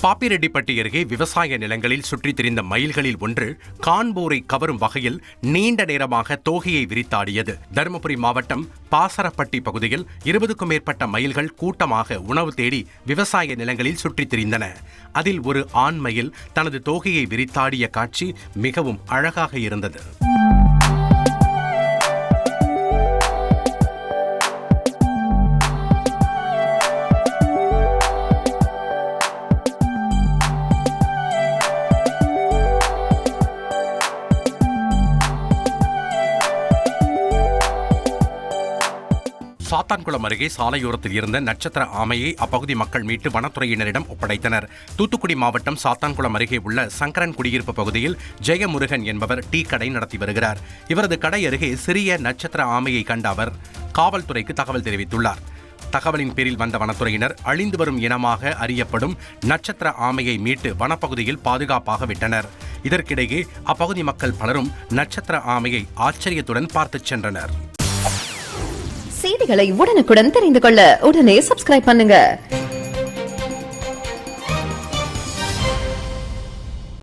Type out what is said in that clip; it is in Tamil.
பாப்பிரெட்டிப்பட்டி அருகே விவசாய நிலங்களில் சுற்றித் திரிந்த மயில்களில் ஒன்று காண்போரை கவரும் வகையில் நீண்ட நேரமாக தோகையை விரித்தாடியது. தருமபுரி மாவட்டம் பாசரப்பட்டி பகுதியில் 20க்கும் மேற்பட்ட மயில்கள் கூட்டமாக உணவு தேடி விவசாய நிலங்களில் சுற்றித் திரிந்தன. அதில் ஒரு ஆண் மயில் தனது தோகையை விரித்தாடிய காட்சி மிகவும் அழகாக இருந்தது. சாத்தான்குளம் அருகே சாலையோரத்தில் இருந்த நட்சத்திர ஆமையை அப்பகுதி மக்கள் மீட்டு வனத்துறையினரிடம் ஒப்படைத்தனர். தூத்துக்குடி மாவட்டம் சாத்தான்குளம் அருகே உள்ள சங்கரன் குடியிருப்பு பகுதியில் ஜெயமுருகன் என்பவர் டீ கடை நடத்தி வருகிறார். இவரது கடை அருகே சிறிய நட்சத்திர ஆமையை கண்ட அவர் காவல்துறைக்கு தகவல் தெரிவித்துள்ளார். தகவலின் பேரில் வந்த வனத்துறையினர் அழிந்து வரும் இனமாக அறியப்படும் நட்சத்திர ஆமையை மீட்டு வனப்பகுதியில் பாதுகாப்பாக விட்டனர். இதற்கிடையே அப்பகுதி மக்கள் பலரும் நட்சத்திர ஆமையை ஆச்சரியத்துடன் பார்த்துச் சென்றனர். செய்திகளை உடனுக்குடன் தெரிந்து கொள்ள உடனே சப்ஸ்கிரைப் பண்ணுங்க.